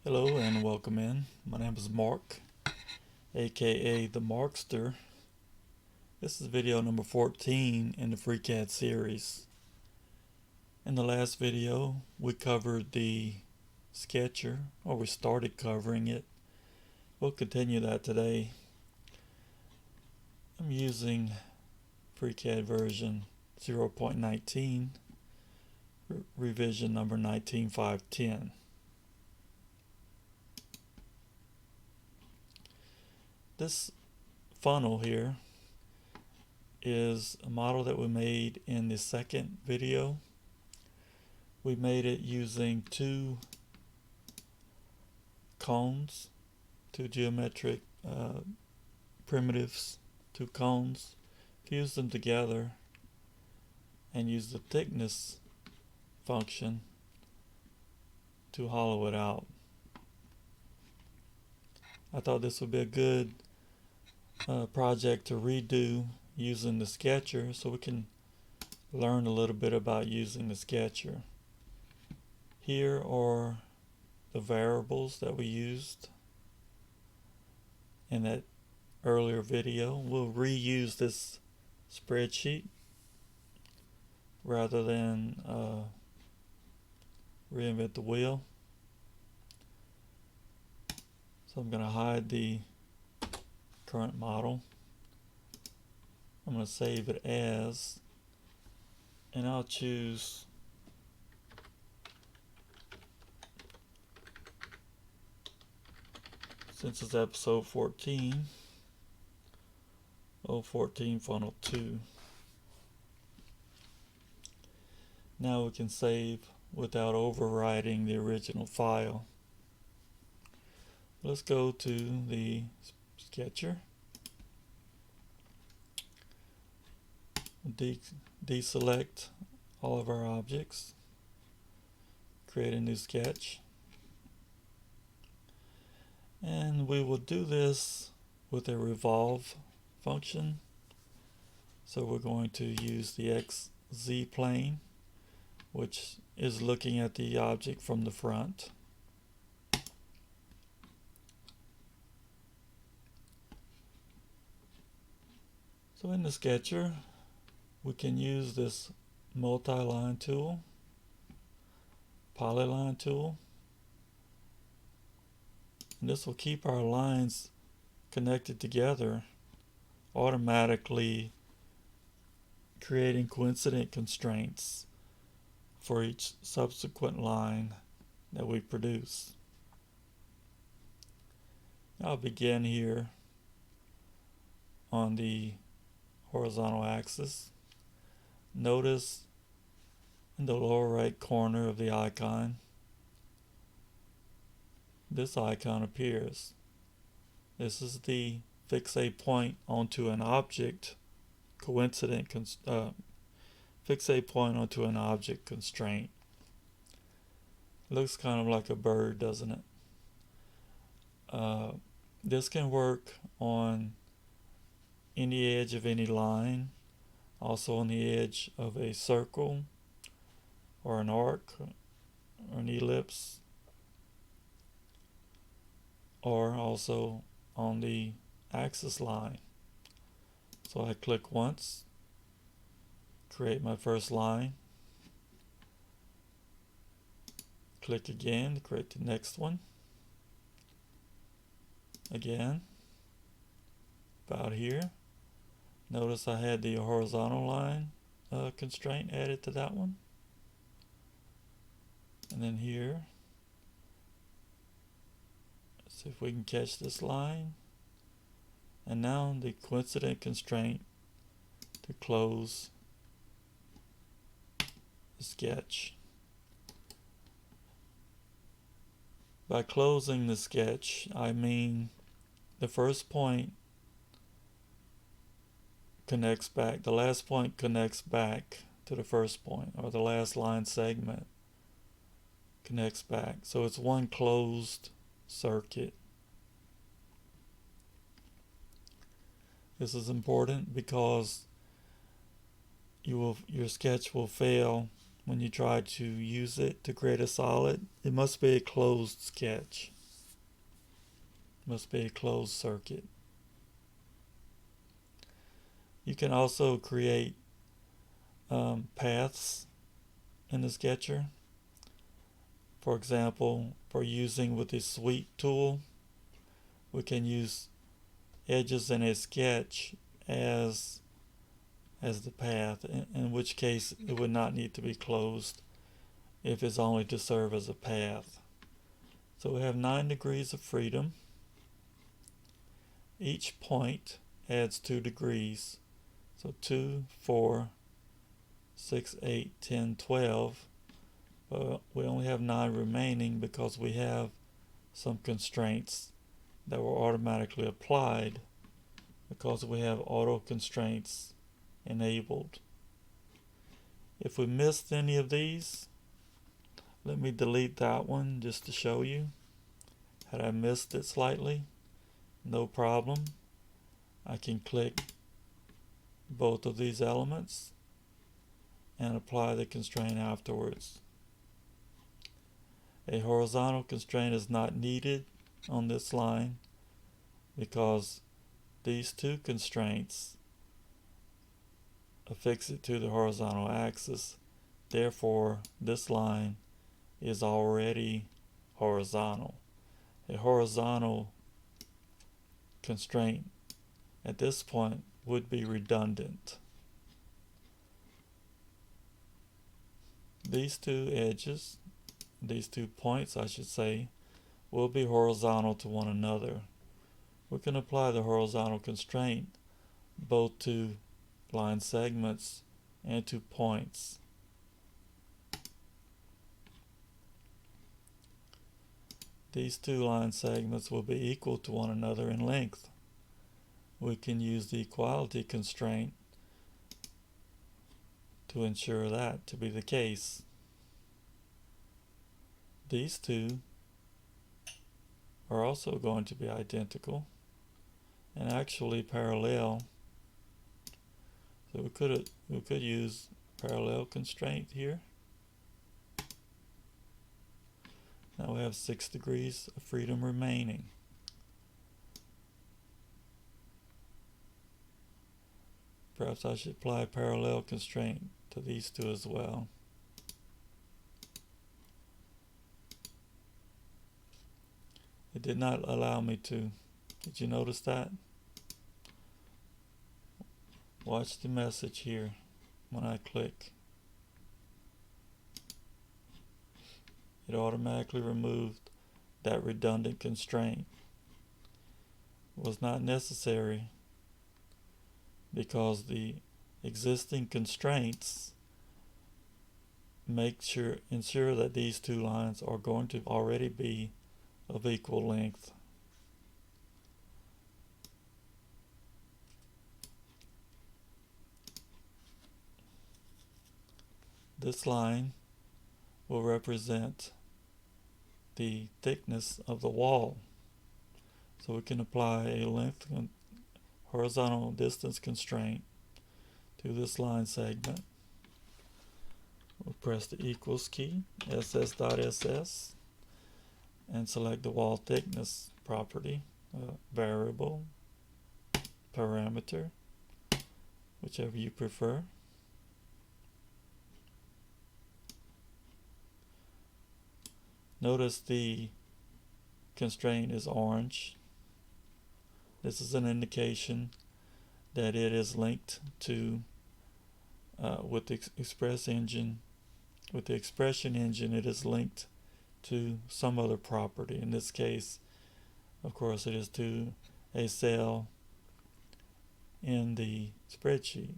Hello and welcome in. My name is Mark, aka the Markster. This is video number 14 in the FreeCAD series. In the last video, we covered the sketcher, or we started covering it. We'll continue that today. I'm using FreeCAD version 0.19, revision number 19510. This funnel here is a model that we made in the second video. We made it using two cones, two geometric primitives, two cones, fused them together and used the thickness function to hollow it out. I thought this would be a good project to redo using the sketcher so we can learn a little bit about using the sketcher. Here are the variables that we used in that earlier video. We'll reuse this spreadsheet rather than reinvent the wheel. So I'm going to hide the current model. I'm going to save it as, and I'll choose since it's episode 14, 014 funnel 2. Now we can save without overwriting the original file. Let's go to the sketcher. Deselect all of our objects. Create a new sketch. And we will do this with a revolve function. So we're going to use the XZ plane, which is looking at the object from the front. So in the sketcher, we can use this multi-line tool, polyline tool, and this will keep our lines connected together, automatically creating coincident constraints for each subsequent line that we produce. I'll begin here on the horizontal axis. Notice in the lower right corner of the icon, this icon appears. This is the fix a point onto an object fix a point onto an object constraint. Looks kind of like a bird, doesn't it? This can work on any edge of any line, also on the edge of a circle or an arc or an ellipse, or also on the axis line. So I click once, create my first line, click again to create the next one, again, about here. Notice I had the horizontal line constraint added to that one. And then here, let's see if we can catch this line. And now the coincident constraint to close the sketch. By closing the sketch, I mean the first point connects back, the last point connects back to the first point, or the last line segment connects back. So it's one closed circuit. This is important because your sketch will fail when you try to use it to create a solid. It must be a closed sketch. must be a closed circuit. You can also create paths in the sketcher. For example, for using with the sweep tool, we can use edges in a sketch as the path, in which case it would not need to be closed if it's only to serve as a path. So we have 9 degrees of freedom. Each point adds 2 degrees. So 2, 4, 6, 8, 10, 12. But we only have 9 remaining because we have some constraints that were automatically applied because we have auto constraints enabled. If we missed any of these, let me delete that one just to show you. Had I missed it slightly, no problem. I can click both of these elements and apply the constraint afterwards. A horizontal constraint is not needed on this line because these 2 constraints affix it to the horizontal axis. Therefore, this line is already horizontal. A horizontal constraint at this point would be redundant. These 2 edges, these 2 points I should say, will be horizontal to one another. We can apply the horizontal constraint both to line segments and to points. These 2 line segments will be equal to one another in length. We can use the equality constraint to ensure that to be the case. These 2 are also going to be identical and actually parallel. So we could use parallel constraint here. Now we have 6 degrees of freedom remaining. Perhaps I should apply parallel constraint to these 2 as well. It did not allow me to. Did you notice that? Watch the message here when I click. It automatically removed that redundant constraint. It was not necessary because the existing constraints ensure that these 2 lines are going to already be of equal length. This line will represent the thickness of the wall. So we can apply a length horizontal distance constraint to this line segment. We'll press the equals key, ss.ss, and select the wall thickness property, variable, parameter, whichever you prefer. Notice the constraint is orange. This is an indication that it is linked to with the expression engine it is linked to some other property. In this case, of course, it is to a cell in the spreadsheet.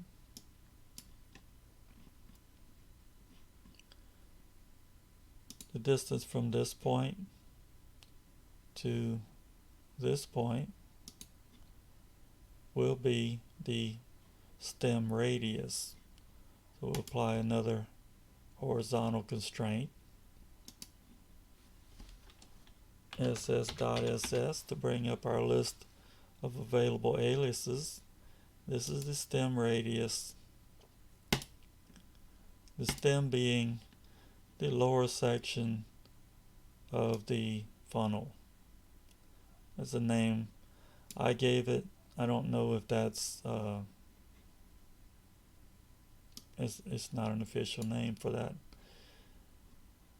The distance from this point to this point will be the stem radius. So we'll apply another horizontal constraint, ss.ss, to bring up our list of available aliases. This is the stem radius, the stem being the lower section of the funnel. That's the name I gave it. I don't know if that's it's not an official name for that.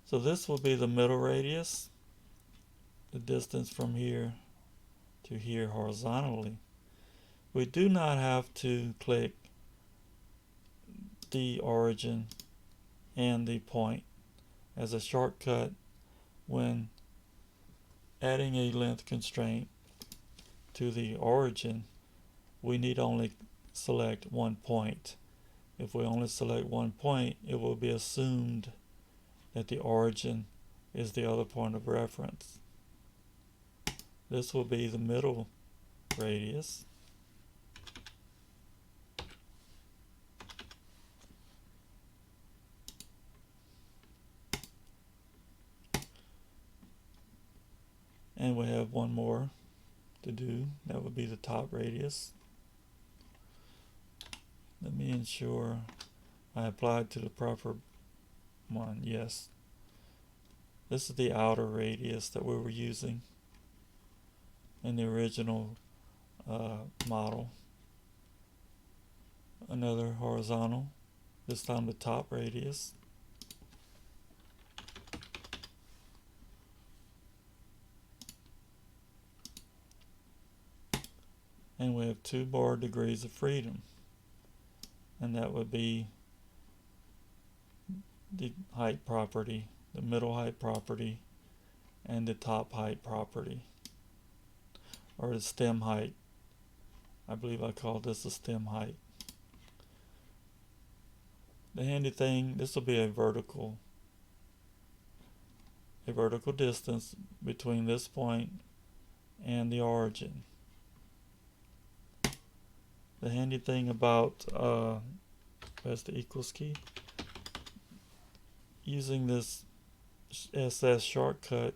So this will be the middle radius, the distance from here to here horizontally. We do not have to click the origin and the point. As a shortcut, when adding a length constraint to the origin, we need only select one point. If we only select one point, it will be assumed that the origin is the other point of reference. This will be the middle radius. And we have one more to do. That would be the top radius. Let me ensure I applied to the proper one. Yes. This is the outer radius that we were using in the original model. Another horizontal, this time the top radius. And we have 2 bar degrees of freedom, and that would be the height property, the middle height property, and the top height property, or the stem height. I believe I call this the stem height. The handy thing, this will be a vertical distance between this point and the origin. The handy thing about press the equals key, using this SS shortcut,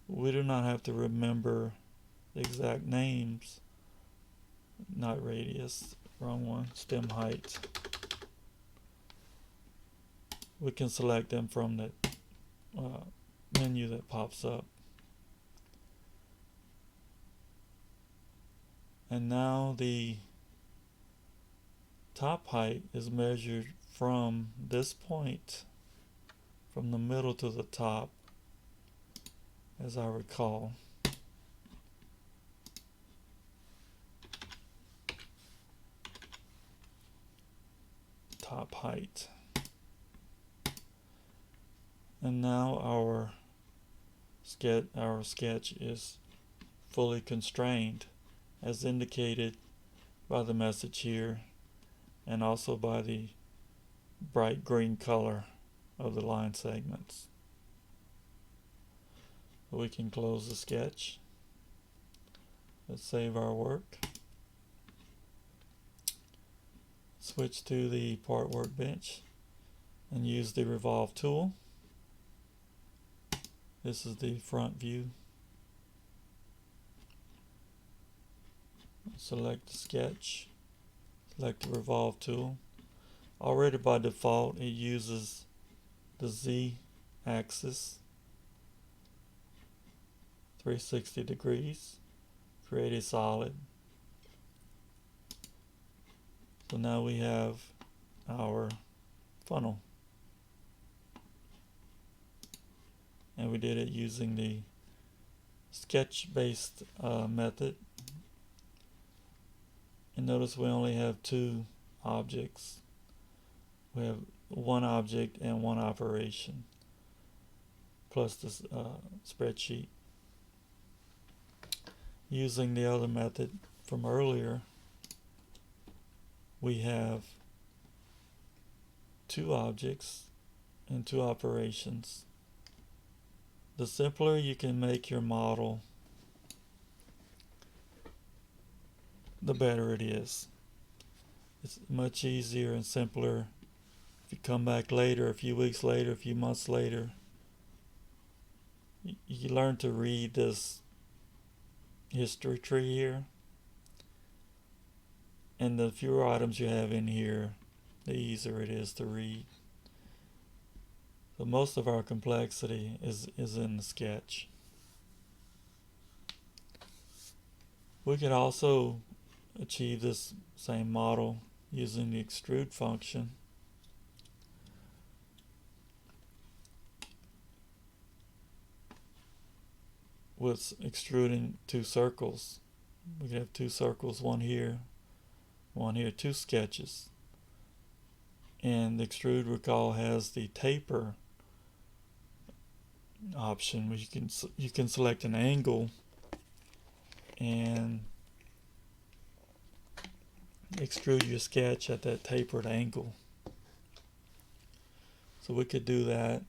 we do not have to remember the exact names. Not radius, wrong one, stem height. We can select them from the menu that pops up. And now the top height is measured from this point, from the middle to the top, as I recall. Top height. And now our sketch is fully constrained, as indicated by the message here, and also by the bright green color of the line segments. We can close the sketch. Let's save our work. Switch to the part workbench and use the Revolve tool. This is the front view. Select the sketch. Select the Revolve tool. Already by default it uses the Z axis, 360 degrees. Create a solid. So now we have our funnel. And we did it using the sketch-based method. And notice we only have 2 objects. We have 1 object and 1 operation, plus this spreadsheet. Using the other method from earlier, we have 2 objects and 2 operations. The simpler you can make your model, the better it is. It's much easier and simpler if you come back later, a few weeks later, a few months later. You learn to read this history tree here, and the fewer items you have in here, the easier it is to read. So most of our complexity is in the sketch. We could also achieve this same model using the extrude function. With extruding two circles. We could have two circles, one here, two sketches. And the extrude, recall, has the taper option where you can select an angle and extrude your sketch at that tapered angle. So we could do that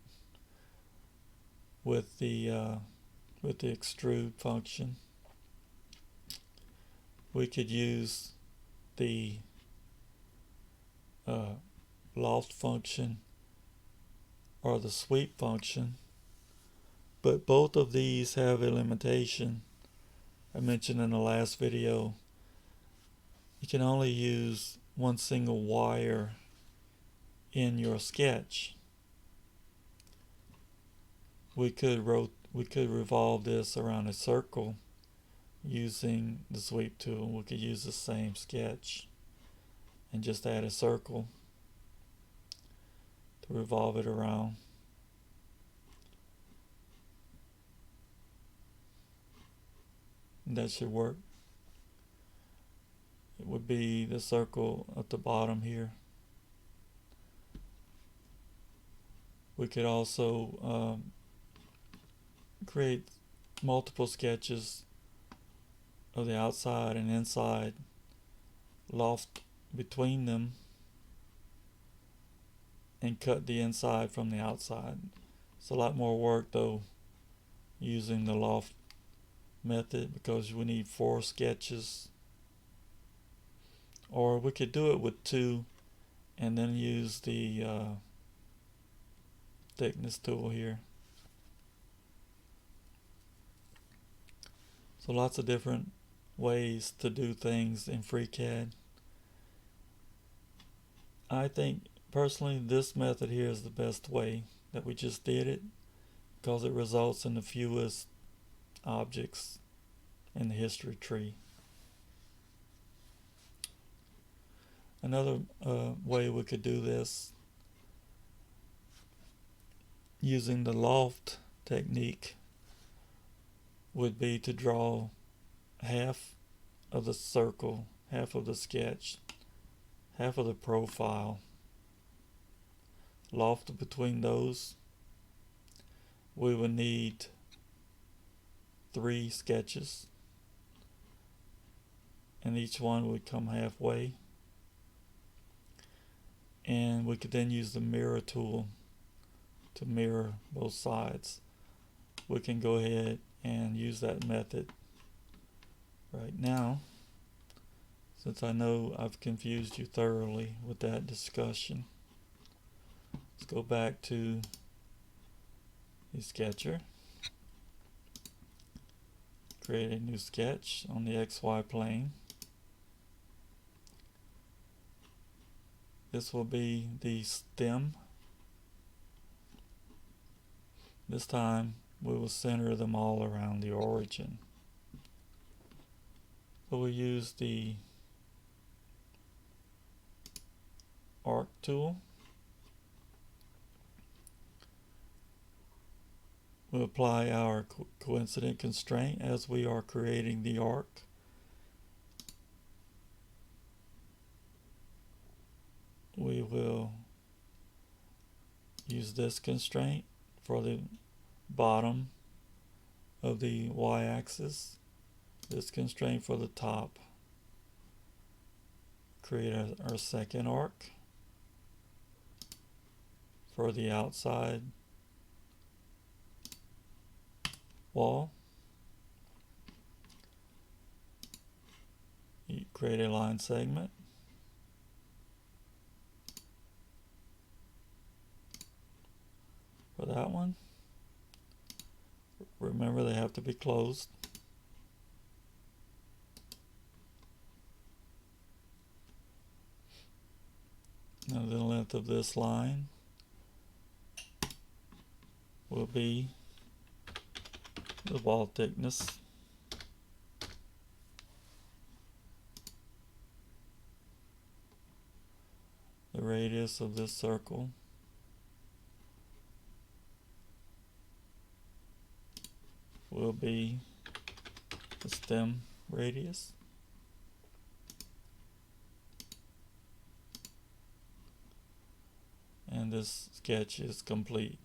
with the extrude function. We could use the Loft function or the sweep function, but both of these have a limitation. I mentioned in the last video, you can only use one single wire in your sketch. We could revolve this around a circle using the sweep tool. We could use the same sketch and just add a circle to revolve it around. And that should work. It would be the circle at the bottom here. We could also create multiple sketches of the outside and inside, loft between them, and cut the inside from the outside. It's a lot more work though using the loft method because we need 4 sketches. Or we could do it with 2 and then use the thickness tool here. So lots of different ways to do things in FreeCAD. I think personally this method here is the best way that we just did it because it results in the fewest objects in the history tree. Another way we could do this using the Loft technique would be to draw half of the circle, half of the sketch, half of the profile, loft between those. We would need 3 sketches and each one would come halfway, and we could then use the mirror tool to mirror both sides. We can go ahead and use that method right now, since I know I've confused you thoroughly with that discussion. Let's go back to the sketcher, create a new sketch on the XY plane. This will be the stem. This time we will center them all around the origin. So we'll use the arc tool. We'll apply our coincident constraint as we are creating the arc. We will use this constraint for the bottom of the y-axis, this constraint for the top. Create our second arc for the outside wall. You create a line segment. For that one, remember they have to be closed. Now the length of this line will be the wall thickness. radius of this circle will be the stem radius. And this sketch is complete.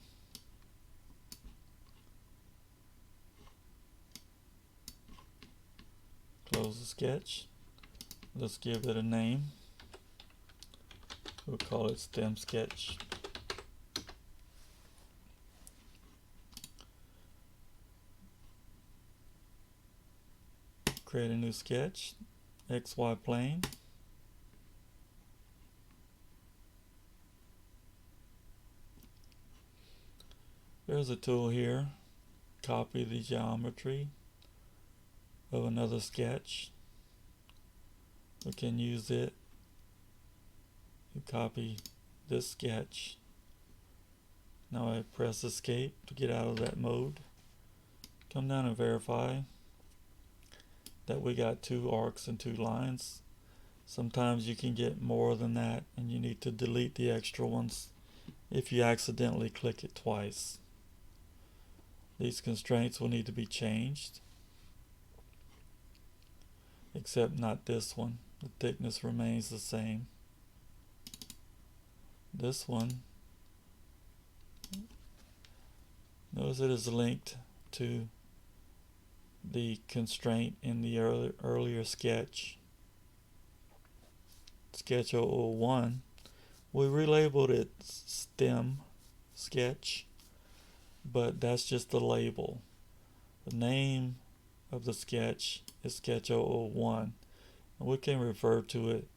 Close the sketch. Let's give it a name. We'll call it stem sketch. Create a new sketch, XY plane. There's a tool here. Copy the geometry of another sketch. We can use it to copy this sketch. Now I press escape to get out of that mode. Come down and verify that we got 2 arcs and 2 lines. Sometimes you can get more than that and you need to delete the extra ones if you accidentally click it twice. These constraints will need to be changed, except not this one. The thickness remains the same. This one, notice it is linked to the constraint in the earlier sketch. Sketch 001. We relabeled it stem sketch, but that's just the label. The name of the sketch is sketch 001, and we can refer to it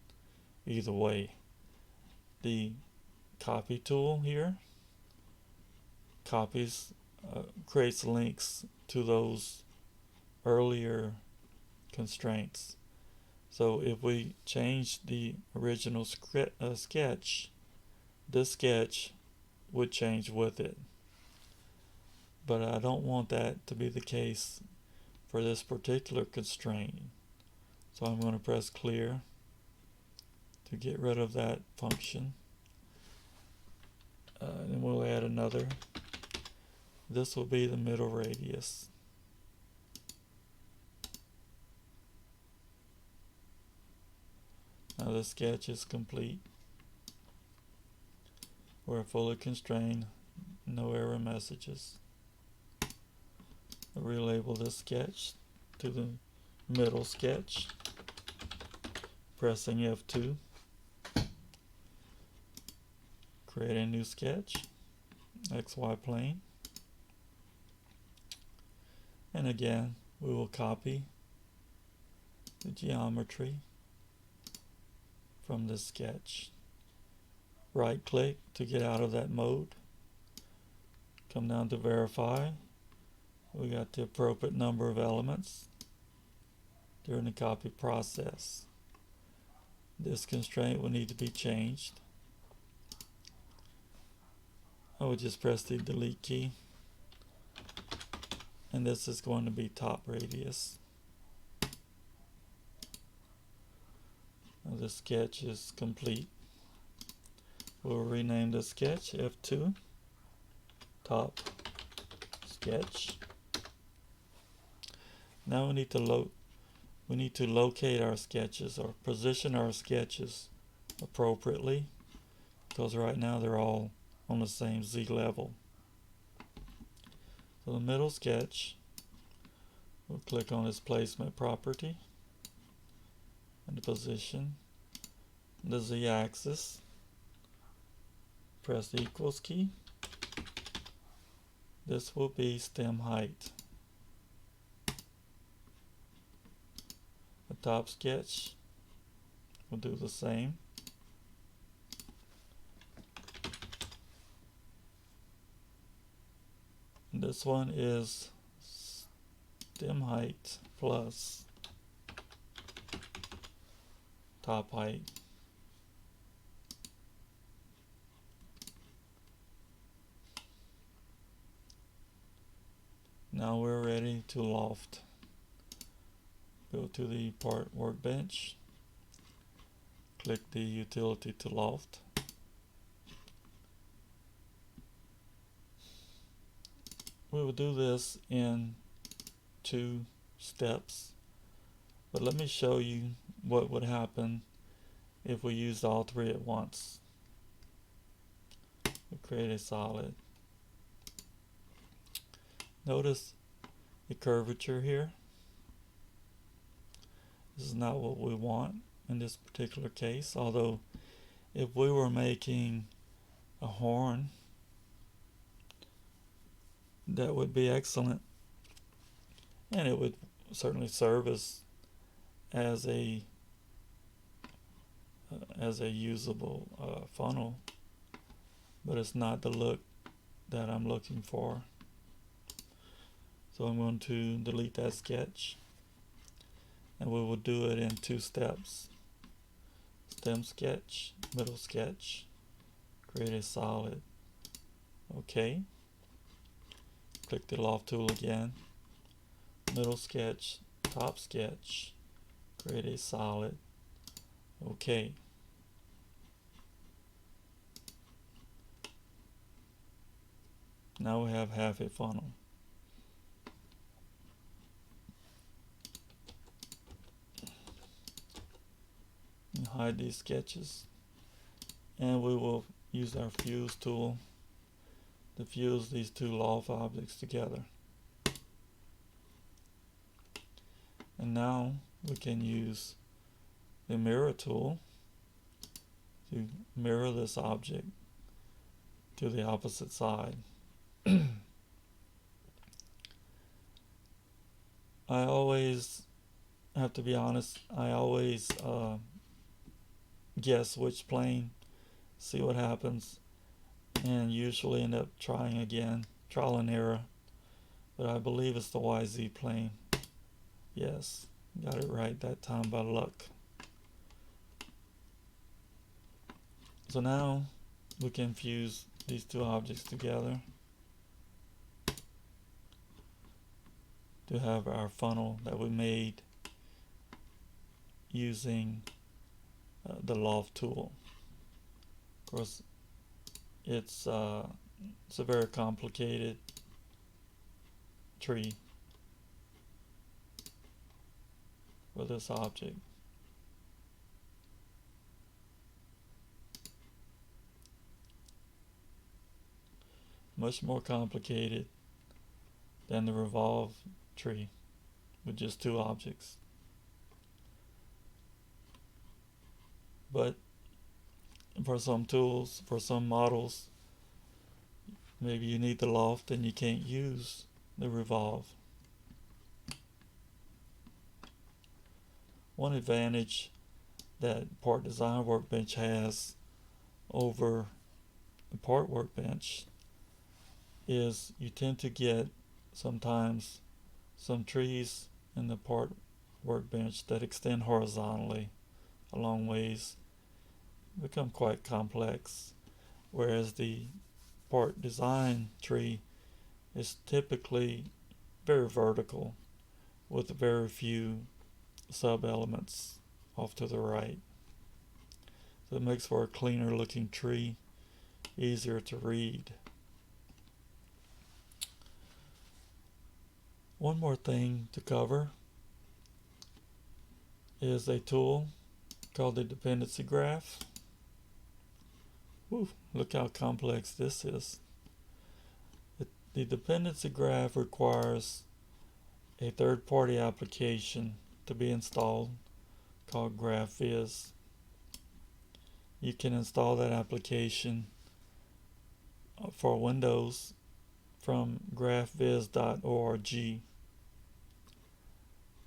either way. The copy tool here copies, creates links to those earlier constraints. So if we change the original sketch, this sketch would change with it. But I don't want that to be the case for this particular constraint. So I'm going to press clear to get rid of that function. And we'll add another. This will be the middle radius. Now the sketch is complete. We're fully constrained, no error messages. I'll relabel this sketch to the middle sketch, pressing F2. Create a new sketch, XY plane. And again, we will copy the geometry from this sketch. Right click to get out of that mode. Come down to verify. We got the appropriate number of elements during the copy process. This constraint will need to be changed. I would just press the delete key, and this is going to be top radius. Now the sketch is complete. We'll rename the sketch F2 top sketch. Now we need to locate our sketches or position our sketches appropriately, because right now they're all on the same Z level. So the middle sketch, we'll click on its placement property and the position, the Z axis, press the equals key. This will be stem height. The top sketch will do the same. And this one is stem height plus top height. Now we're ready to loft. Go to the part workbench, click the utility to loft, we will do this in 2 steps, but let me show you what would happen if we used all 3 at once. We'll create a solid. Notice the curvature here. This is not what we want in this particular case, although if we were making a horn, that would be excellent, and it would certainly serve as a usable funnel, but it's not the look that I'm looking for. So I'm going to delete that sketch, and we will do it in 2 steps. Stem sketch, middle sketch, create a solid. Okay. Click the Loft tool again. Middle sketch, top sketch, create a solid. Okay. Now we have half a funnel. And hide these sketches, and we will use our fuse tool to fuse these 2 Loft objects together. And now we can use the mirror tool to mirror this object to the opposite side. I always have to be honest, I always guess which plane, see what happens, and usually end up trying again, trial and error, but I believe it's the YZ plane. Yes, got it right that time by luck. So now we can fuse these 2 objects together to have our funnel that we made using the Loft tool. Of course, it's a very complicated tree for this object. Much more complicated than the Revolve tree with just 2 objects. But for some tools, for some models, maybe you need the Loft and you can't use the Revolve. One advantage that Part Design Workbench has over the Part Workbench is you tend to get sometimes some trees in the Part Workbench that extend horizontally a long ways, become quite complex, whereas the Part Design tree is typically very vertical with very few sub-elements off to the right. So it makes for a cleaner looking tree, easier to read. One more thing to cover is a tool called the Dependency Graph. Whew, look how complex this is. The Dependency Graph requires a third-party application to be installed called GraphViz. You can install that application for Windows from graphviz.org.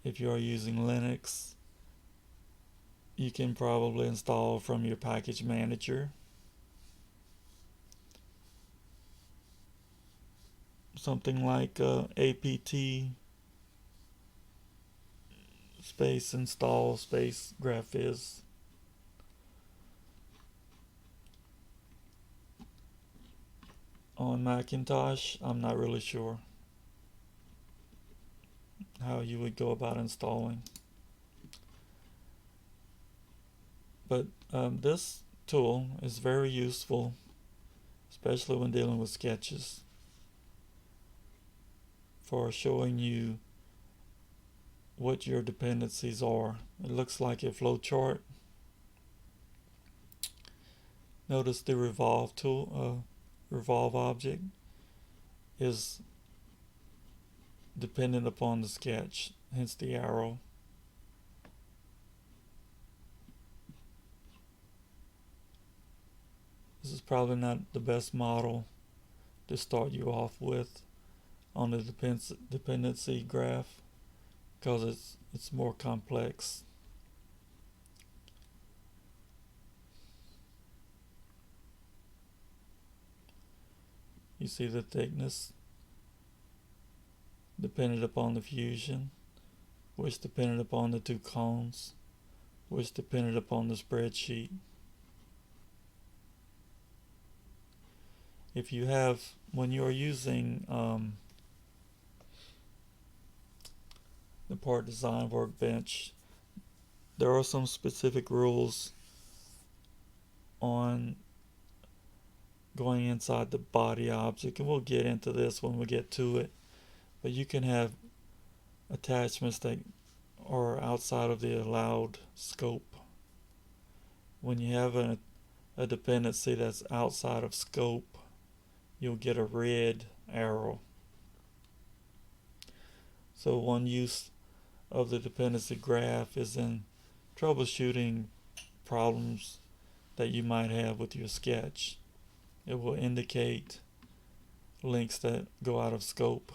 If you are using Linux, you can probably install from your package manager. Something like apt space install space GraphViz. On Macintosh, I'm not really sure how you would go about installing. But this tool is very useful, especially when dealing with sketches. for showing you what your dependencies are. It looks like a flowchart. Notice the Revolve tool, Revolve object is dependent upon the sketch, hence the arrow. This is probably not the best model to start you off with on the dependency graph because it's more complex. You see the thickness dependent upon the fusion, which depended upon the two cones, which depended upon the spreadsheet. If you have, when you are using the part design workbench, there are some specific rules on going inside the body object, and we'll get into this when we get to it. But you can have attachments that are outside of the allowed scope. When you have a dependency that's outside of scope, you'll get a red arrow. So one use of the dependency graph is in troubleshooting problems that you might have with your sketch. It will indicate links that go out of scope,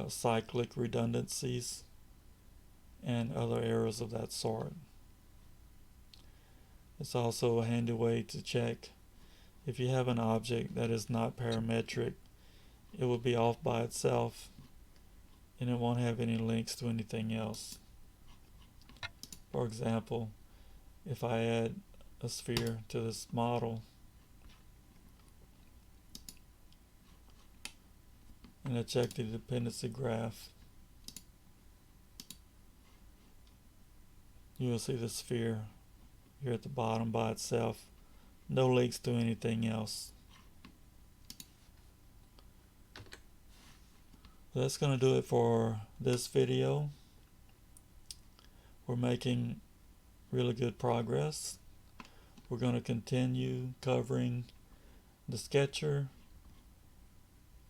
cyclic redundancies, and other errors of that sort. It's also a handy way to check if you have an object that is not parametric. It will be off by itself and it won't have any links to anything else. For example, if I add a sphere to this model and I check the dependency graph, you will see the sphere here at the bottom by itself. No links to anything else. So that's going to do it for this video. We're making really good progress. We're going to continue covering the sketcher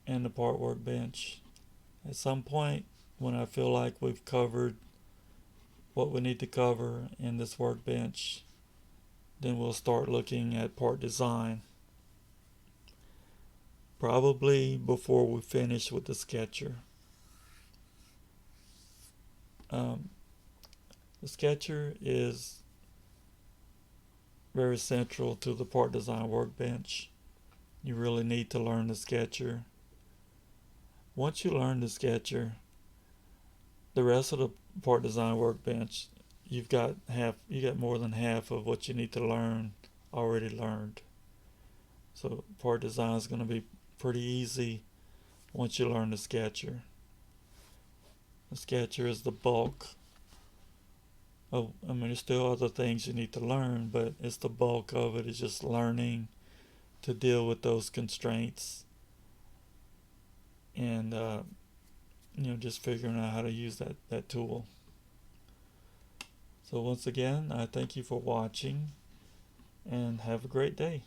and the part workbench. At some point, when I feel like we've covered what we need to cover in this workbench, then we'll start looking at part design. Probably before we finish with the sketcher. The sketcher is very central to the part design workbench. You really need to learn the sketcher. Once you learn the sketcher, the rest of the part design workbench, you got more than half of what you need to learn already learned. So part design is going to be pretty easy once you learn the sketcher. The sketcher is the bulk of, there's still other things you need to learn, but it's the bulk of it is just learning to deal with those constraints and just figuring out how to use that tool. So once again, I thank you for watching and have a great day.